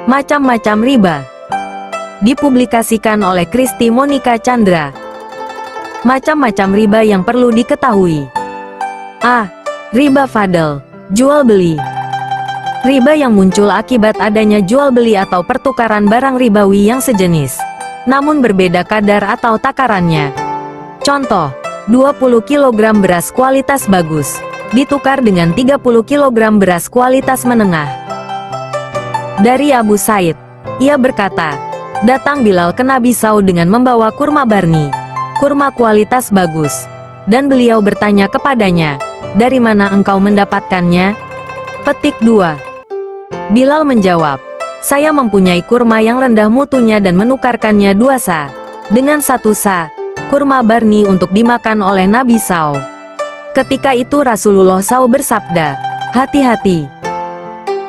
Macam-macam riba. Dipublikasikan oleh Kristi Monica Chandra. Macam-macam riba yang perlu diketahui. A. Riba fadl, jual beli. Riba yang muncul akibat adanya jual beli atau pertukaran barang ribawi yang sejenis, namun berbeda kadar atau takarannya. Contoh, 20 kg beras kualitas bagus ditukar dengan 30 kg beras kualitas menengah. Dari Abu Said, ia berkata, datang Bilal ke Nabi SAW dengan membawa kurma barni, kurma kualitas bagus, dan beliau bertanya kepadanya, dari mana engkau mendapatkannya? Petik 2. Bilal menjawab, saya mempunyai kurma yang rendah mutunya dan menukarkannya 2 sa, dengan 1 sa, kurma barni untuk dimakan oleh Nabi SAW. Ketika itu Rasulullah SAW bersabda, hati-hati.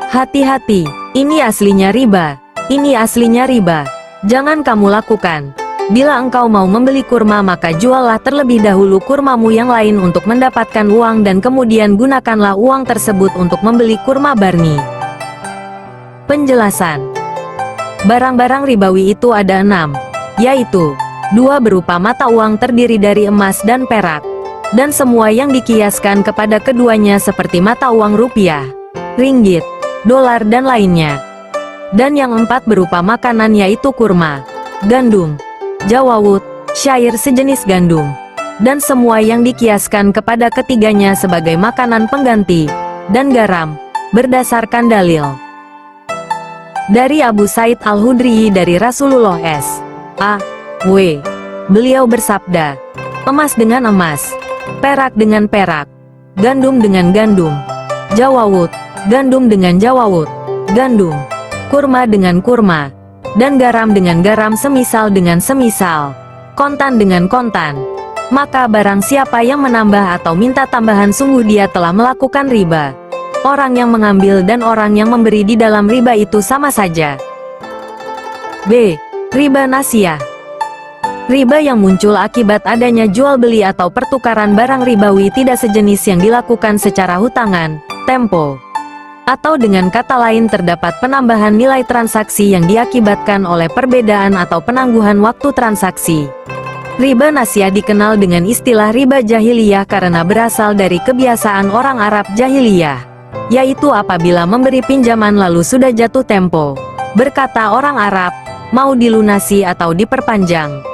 Hati-hati, ini aslinya riba, ini aslinya riba. Jangan kamu lakukan. Bila engkau mau membeli kurma maka juallah terlebih dahulu kurmamu yang lain untuk mendapatkan uang dan kemudian gunakanlah uang tersebut untuk membeli kurma barni. Penjelasan. Barang-barang ribawi itu ada 6, yaitu 2 berupa mata uang terdiri dari emas dan perak, dan semua yang dikiaskan kepada keduanya seperti mata uang rupiah, ringgit, dolar dan lainnya. Dan yang 4 berupa makanan yaitu kurma, gandum, jawawut, syair sejenis gandum, dan semua yang dikiaskan kepada ketiganya sebagai makanan pengganti, dan garam, berdasarkan dalil. Dari Abu Said Al-Hudri dari Rasulullah S.A.W. Beliau bersabda, emas dengan emas, perak dengan perak, gandum dengan gandum, jawawut, gandum dengan jawawut, gandum, kurma dengan kurma, dan garam dengan garam semisal dengan semisal, kontan dengan kontan. Maka barang siapa yang menambah atau minta tambahan sungguh dia telah melakukan riba. Orang yang mengambil dan orang yang memberi di dalam riba itu sama saja. B. Riba nasiah. Riba yang muncul akibat adanya jual beli atau pertukaran barang ribawi tidak sejenis yang dilakukan secara hutangan, tempo, atau dengan kata lain terdapat penambahan nilai transaksi yang diakibatkan oleh perbedaan atau penangguhan waktu transaksi. Riba nasiah dikenal dengan istilah riba jahiliyah karena berasal dari kebiasaan orang Arab jahiliyah, yaitu apabila memberi pinjaman lalu sudah jatuh tempo, berkata orang Arab, mau dilunasi atau diperpanjang.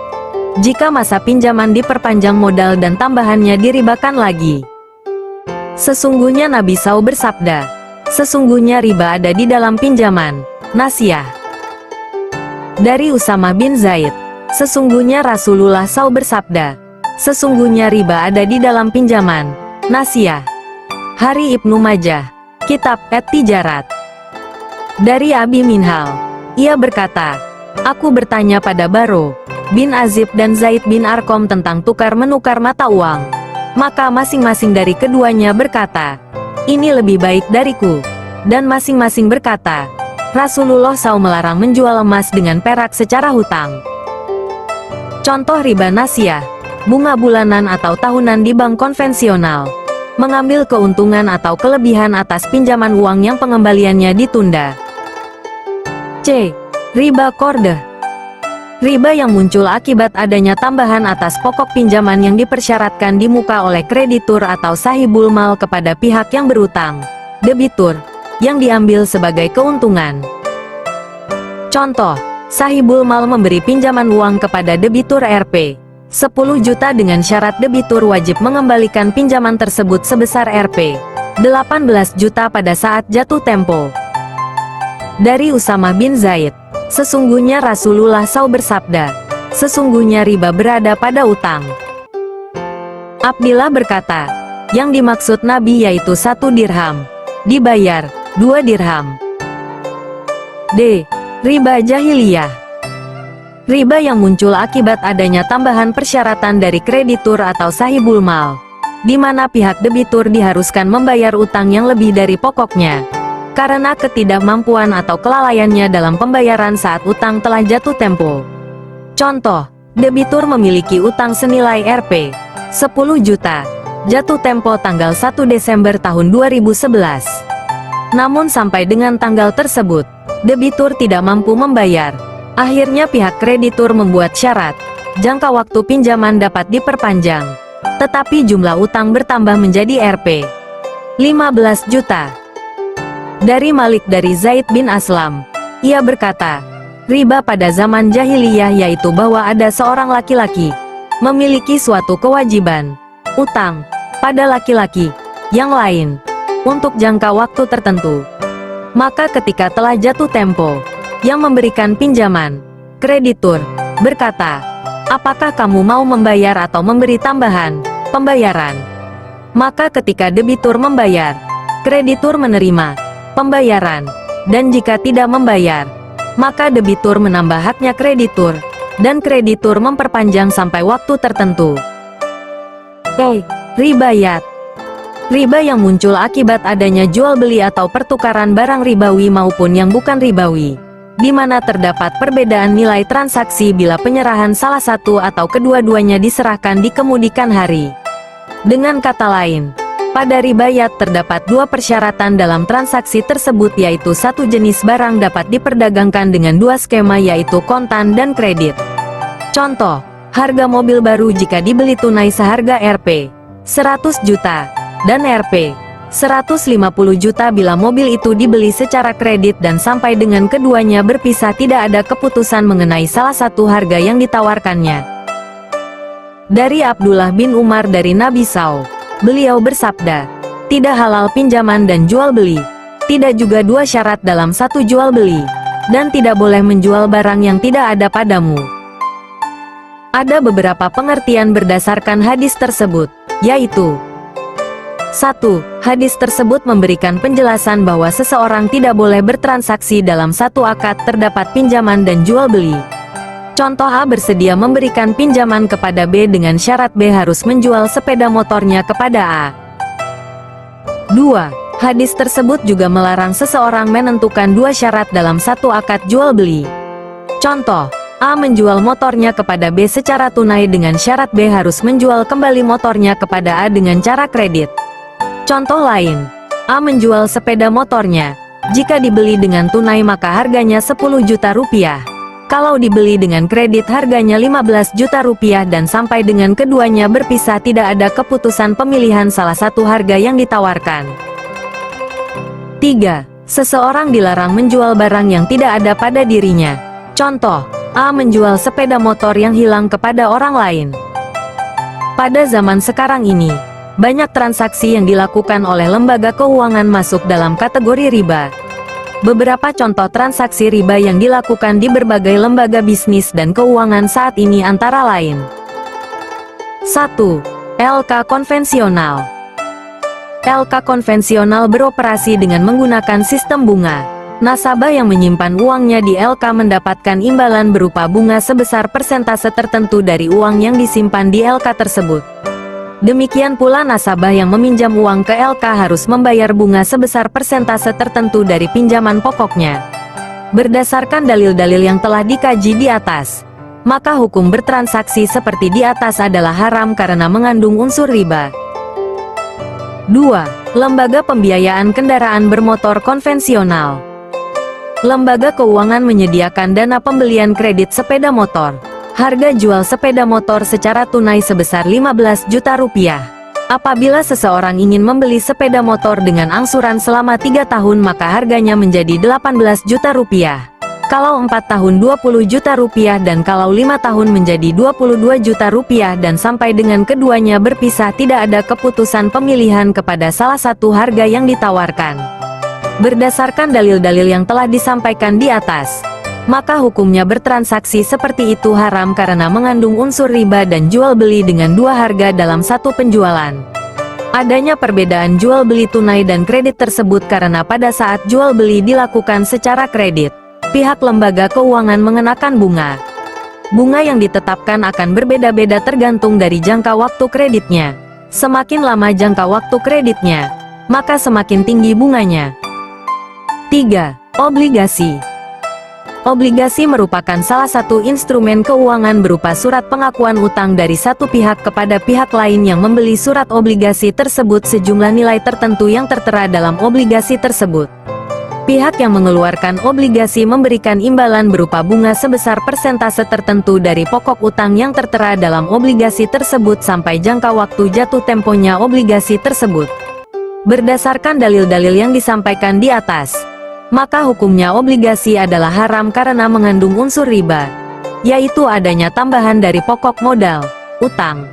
Jika masa pinjaman diperpanjang modal dan tambahannya diribakan lagi. Sesungguhnya Nabi SAW bersabda, sesungguhnya riba ada di dalam pinjaman, nasiah. Dari Usamah bin Zaid, sesungguhnya Rasulullah SAW bersabda, sesungguhnya riba ada di dalam pinjaman, nasiah. Hari Ibnu Majah, Kitab At-Tijarat. Dari Abi Minhal, ia berkata, aku bertanya pada Baro bin Azib dan Zaid bin Arkom tentang tukar-menukar mata uang. Maka masing-masing dari keduanya berkata, ini lebih baik dariku. Dan masing-masing berkata, Rasulullah SAW melarang menjual emas dengan perak secara hutang. Contoh riba nasiah, bunga bulanan atau tahunan di bank konvensional. Mengambil keuntungan atau kelebihan atas pinjaman uang yang pengembaliannya ditunda. C. Riba qardh. Riba yang muncul akibat adanya tambahan atas pokok pinjaman yang dipersyaratkan di muka oleh kreditur atau sahibul mal kepada pihak yang berutang, debitur, yang diambil sebagai keuntungan. Contoh, sahibul mal memberi pinjaman uang kepada debitur Rp 10 juta dengan syarat debitur wajib mengembalikan pinjaman tersebut sebesar Rp 18 juta pada saat jatuh tempo. Dari Usamah bin Zaid, sesungguhnya Rasulullah SAW bersabda, sesungguhnya riba berada pada utang. Abdillah berkata, yang dimaksud Nabi yaitu 1 dirham, dibayar 2 dirham. D. Riba jahiliyah. Riba yang muncul akibat adanya tambahan persyaratan dari kreditur atau sahibul mal, di mana pihak debitur diharuskan membayar utang yang lebih dari pokoknya, karena ketidakmampuan atau kelalaiannya dalam pembayaran saat utang telah jatuh tempo. Contoh, debitur memiliki utang senilai Rp 10 juta, jatuh tempo tanggal 1 Desember tahun 2011. Namun sampai dengan tanggal tersebut, Debitur tidak mampu membayar. Akhirnya pihak kreditur membuat syarat, jangka waktu pinjaman dapat diperpanjang. Tetapi jumlah utang bertambah menjadi Rp. 15 juta. Dari Malik dari Zaid bin Aslam. Ia berkata, riba pada zaman jahiliyah yaitu bahwa ada seorang laki-laki memiliki suatu kewajiban utang pada laki-laki yang lain untuk jangka waktu tertentu. Maka ketika telah jatuh tempo yang memberikan pinjaman, kreditur berkata, apakah kamu mau membayar atau memberi tambahan pembayaran? Maka ketika debitur membayar, kreditur menerima pembayaran, dan jika tidak membayar, maka debitur menambah haknya kreditur, dan kreditur memperpanjang sampai waktu tertentu. Ribayat. Riba yang muncul akibat adanya jual beli atau pertukaran barang ribawi maupun yang bukan ribawi, di mana terdapat perbedaan nilai transaksi bila penyerahan salah satu atau kedua-duanya diserahkan di kemudian hari. Dengan kata lain, pada ribayat terdapat dua persyaratan dalam transaksi tersebut yaitu satu jenis barang dapat diperdagangkan dengan dua skema yaitu kontan dan kredit. Contoh, harga mobil baru jika dibeli tunai seharga Rp. 100 juta, dan Rp. 150 juta bila mobil itu dibeli secara kredit dan sampai dengan keduanya berpisah tidak ada keputusan mengenai salah satu harga yang ditawarkannya. Dari Abdullah bin Umar dari Nabi SAW, beliau bersabda, tidak halal pinjaman dan jual beli, tidak juga dua syarat dalam satu jual beli, dan tidak boleh menjual barang yang tidak ada padamu. Ada beberapa pengertian berdasarkan hadis tersebut, yaitu 1. Hadis tersebut memberikan penjelasan bahwa seseorang tidak boleh bertransaksi dalam satu akad terdapat pinjaman dan jual beli. Contoh A bersedia memberikan pinjaman kepada B dengan syarat B harus menjual sepeda motornya kepada A. 2. Hadis tersebut juga melarang seseorang menentukan dua syarat dalam satu akad jual beli. Contoh, A menjual motornya kepada B secara tunai dengan syarat B harus menjual kembali motornya kepada A dengan cara kredit. Contoh lain, A menjual sepeda motornya. Jika dibeli dengan tunai maka harganya 10 juta rupiah. Kalau dibeli dengan kredit harganya 15 juta rupiah dan sampai dengan keduanya berpisah tidak ada keputusan pemilihan salah satu harga yang ditawarkan. 3. Seseorang dilarang menjual barang yang tidak ada pada dirinya. Contoh, A menjual sepeda motor yang hilang kepada orang lain. Pada zaman sekarang ini, banyak transaksi yang dilakukan oleh lembaga keuangan masuk dalam kategori riba. Beberapa contoh transaksi riba yang dilakukan di berbagai lembaga bisnis dan keuangan saat ini antara lain. 1. LK konvensional. LK konvensional beroperasi dengan menggunakan sistem bunga. Nasabah yang menyimpan uangnya di LK mendapatkan imbalan berupa bunga sebesar persentase tertentu dari uang yang disimpan di LK tersebut. Demikian pula nasabah yang meminjam uang ke LK harus membayar bunga sebesar persentase tertentu dari pinjaman pokoknya. Berdasarkan dalil-dalil yang telah dikaji di atas, maka hukum bertransaksi seperti di atas adalah haram karena mengandung unsur riba. 2. Lembaga pembiayaan kendaraan bermotor konvensional. Lembaga keuangan menyediakan dana pembelian kredit sepeda motor. Harga jual sepeda motor secara tunai sebesar 15 juta rupiah. Apabila seseorang ingin membeli sepeda motor dengan angsuran selama 3 tahun maka harganya menjadi 18 juta rupiah. Kalau 4 tahun 20 juta rupiah dan kalau 5 tahun menjadi 22 juta rupiah dan sampai dengan keduanya berpisah tidak ada keputusan pemilihan kepada salah satu harga yang ditawarkan. Berdasarkan dalil-dalil yang telah disampaikan di atas, maka hukumnya bertransaksi seperti itu haram karena mengandung unsur riba dan jual beli dengan dua harga dalam satu penjualan. Adanya perbedaan jual beli tunai dan kredit tersebut karena pada saat jual beli dilakukan secara kredit, pihak lembaga keuangan mengenakan bunga. Bunga yang ditetapkan akan berbeda-beda tergantung dari jangka waktu kreditnya. Semakin lama jangka waktu kreditnya, maka semakin tinggi bunganya. 3. Obligasi. Obligasi merupakan salah satu instrumen keuangan berupa surat pengakuan utang dari satu pihak kepada pihak lain yang membeli surat obligasi tersebut sejumlah nilai tertentu yang tertera dalam obligasi tersebut. Pihak yang mengeluarkan obligasi memberikan imbalan berupa bunga sebesar persentase tertentu dari pokok utang yang tertera dalam obligasi tersebut sampai jangka waktu jatuh temponya obligasi tersebut. Berdasarkan dalil-dalil yang disampaikan di atas, maka hukumnya obligasi adalah haram karena mengandung unsur riba, yaitu adanya tambahan dari pokok modal, utang.